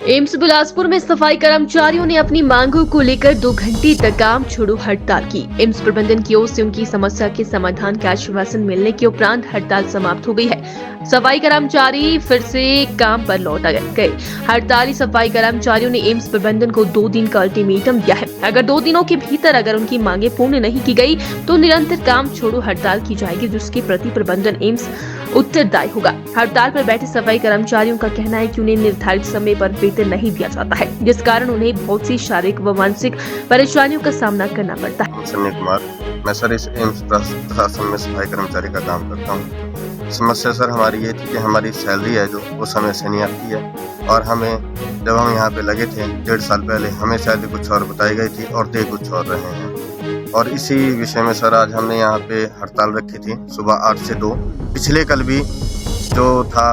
AIIMS Bilaspur में सफाई कर्मचारियों ने अपनी मांगों को लेकर 2 घंटे तक काम छोड़ो हड़ताल की। एम्स प्रबंधन की ओर से उनकी समस्या के समाधान का आश्वासन मिलने के उपरांत हड़ताल समाप्त हो गई है। सफाई कर्मचारी फिर से काम पर लौट गए। हड़ताली सफाई कर्मचारियों ने एम्स प्रबंधन को 2 दिन का अल्टीमेटम दिया है। अगर 2 दिनों के भीतर अगर उनकी मांगे पूर्ण नहीं की गई तो निरंतर काम छोड़ो हड़ताल की जाएगी, जिसके प्रति प्रबंधन एम्स उत्तरदायी होगा। हड़ताल पर बैठे सफाई कर्मचारियों का कहना है कि उन्हें निर्धारित समय पर वेतन नहीं दिया जाता है, जिस कारण उन्हें बहुत सी शारीरिक व मानसिक परेशानियों का सामना करना पड़ता है। संजय कुमार, मैं सर इस एम्स प्रशासन में सफाई कर्मचारी का काम करता हूँ। समस्या सर हमारी ये थी कि हमारी सैलरी है जो वो समय से नहीं आती है, और हमें जब हम यहाँ पे लगे थे 1.5 साल पहले हमें सैलरी कुछ और बताई गई थी और दे कुछ और रहे हैं। और इसी विषय में सर आज हमने यहाँ पे हड़ताल रखी थी सुबह 8 से 2। पिछले कल भी जो था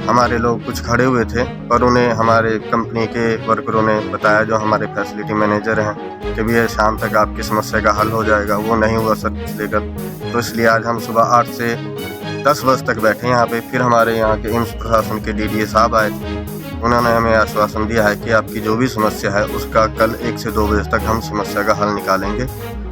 हमारे लोग कुछ खड़े हुए थे, पर उन्हें हमारे कंपनी के वर्करों ने बताया, जो हमारे फैसिलिटी मैनेजर हैं, कि भैया शाम तक आपकी समस्या का हल हो जाएगा। वो नहीं हुआ सर पिछले कल, तो इसलिए आज हम सुबह 8 से 10 बजे तक बैठे यहाँ पे। फिर हमारे यहाँ के एम्स प्रशासन के डीडीए साहब आए थे। उन्होंने हमें आश्वासन दिया है कि आपकी जो भी समस्या है उसका कल 1 से 2 बजे तक हम समस्या का हल निकालेंगे,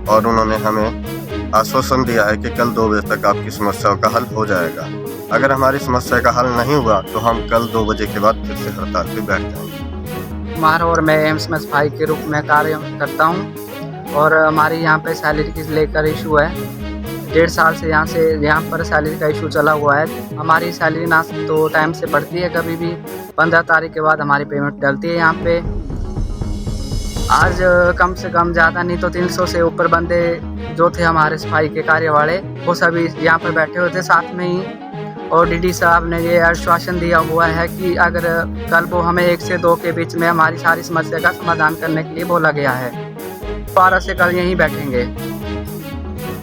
और उन्होंने हमें आश्वासन दिया है कि कल 2 बजे तक आपकी समस्याओं का हल हो जाएगा। अगर हमारी समस्या का हल नहीं हुआ तो हम कल 2 बजे के बाद फिर से हड़ताल पे बैठ जाएंगे। कुमार और मैं एम्स में सफाई के रूप में कार्य करता हूँ, और हमारी यहाँ पे सैलरी की लेकर इशू है। 1.5 साल से यहाँ पर सैलरी का इशू चला हुआ है। हमारी सैलरी ना तो टाइम से बढ़ती है, कभी भी 15 तारीख के बाद हमारी पेमेंट डलती है। यहाँ पे आज कम से कम ज़्यादा नहीं तो 300 से ऊपर बंदे जो थे हमारे सफाई के कार्य वाले, वो सभी यहाँ पर बैठे हुए थे साथ में ही। और डीडी साहब ने ये आश्वासन दिया हुआ है कि अगर कल वो हमें 1 से 2 के बीच में हमारी सारी समस्या का समाधान करने के लिए बोला गया है। 12 से कल यहीं बैठेंगे।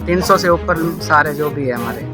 300 से ऊपर सारे जो भी है हमारे।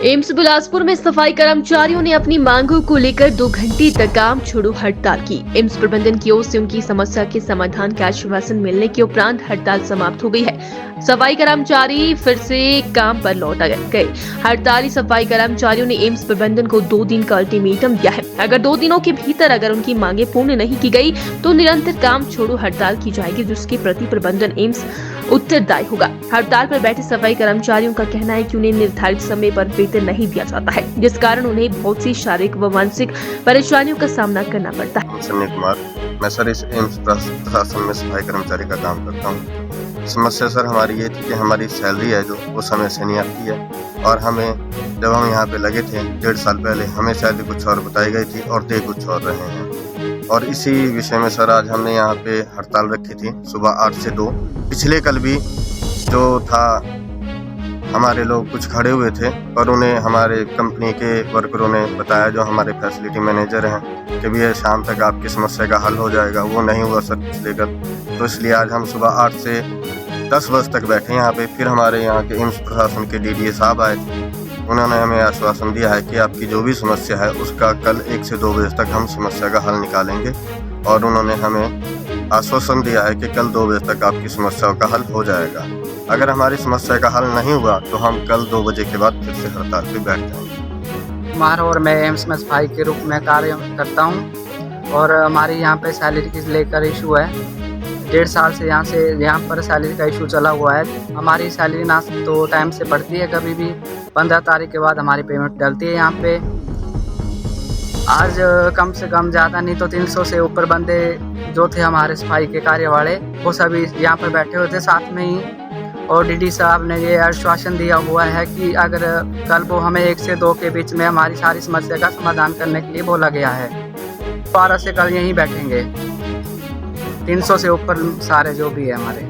एम्स बिलासपुर में सफाई कर्मचारियों ने अपनी मांगों को लेकर 2 घंटे तक काम छोड़ो हड़ताल की। एम्स प्रबंधन की ओर से उनकी समस्या के समाधान का आश्वासन मिलने के उपरांत हड़ताल समाप्त हो गई है। सफाई कर्मचारी फिर से काम पर लौट गए। हड़ताली सफाई कर्मचारियों ने एम्स प्रबंधन को 2 दिन का अल्टीमेटम दिया है। अगर 2 दिनों के भीतर अगर उनकी मांगे पूर्ण नहीं की गई तो निरंतर काम छोड़ो हड़ताल की जाएगी, जिसके प्रति प्रबंधन एम्स उत्तरदायी होगा। हड़ताल पर बैठे सफाई कर्मचारियों का कहना है कि उन्हें निर्धारित समय पर वेतन नहीं दिया जाता है, जिस कारण उन्हें बहुत सी शारीरिक व मानसिक परेशानियों का सामना करना पड़ता है। संजय कुमार, मैं सर इस एम्स प्रशासन में सफाई कर्मचारी का काम करता हूँ। समस्या सर हमारी ये थी कि हमारी सैलरी है जो वो समय से नहीं आती है, और हमें जब हम यहाँ पे लगे थे 1.5 साल पहले हमें सैलरी कुछ और बताई गई थी और दे कुछ और रहे हैं। और इसी विषय में सर आज हमने यहाँ पे हड़ताल रखी थी सुबह 8 से 2। पिछले कल भी जो था हमारे लोग कुछ खड़े हुए थे, पर उन्हें हमारे कंपनी के वर्करों ने बताया, जो हमारे फैसिलिटी मैनेजर हैं, कि भैया शाम तक आपकी समस्या का हल हो जाएगा। वो नहीं हुआ सर पिछले कल, तो इसलिए आज हम सुबह 8 से 10 बजे तक बैठे यहाँ पे। फिर हमारे यहाँ के एम्स प्रशासन के डीडीए साहब आए थे। उन्होंने हमें आश्वासन दिया है कि आपकी जो भी समस्या है उसका कल 1 से 2 बजे तक हम समस्या का हल निकालेंगे, और उन्होंने हमें आश्वासन दिया है कि कल 2 बजे तक आपकी समस्याओं का हल हो जाएगा। अगर हमारी समस्या का हल नहीं हुआ तो हम कल 2 बजे के बाद फिर से हड़ताल पे बैठ जाएंगे। कुमार और मैं एम्स में सफाई के रूप में कार्य करता हूँ, और हमारी यहाँ पे सैलरी की लेकर इशू है। 1.5 साल से यहाँ पर सैलरी का इशू चला हुआ है। हमारी सैलरी ना तो टाइम से बढ़ती है, कभी भी 15 तारीख के बाद हमारी पेमेंट डलती है। यहाँ पे आज कम से कम ज़्यादा नहीं तो 300 से ऊपर बंदे जो थे हमारे सफाई के कार्य वाले, वो सभी यहाँ पर बैठे हुए थे साथ में ही। और डीडी साहब ने ये आश्वासन दिया हुआ है कि अगर कल वो हमें 1 से 2 के बीच में हमारी सारी समस्या का समाधान करने के लिए बोला गया है। 12 से कल यहीं बैठेंगे। 300 से ऊपर सारे जो भी है हमारे।